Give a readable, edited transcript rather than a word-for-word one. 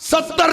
70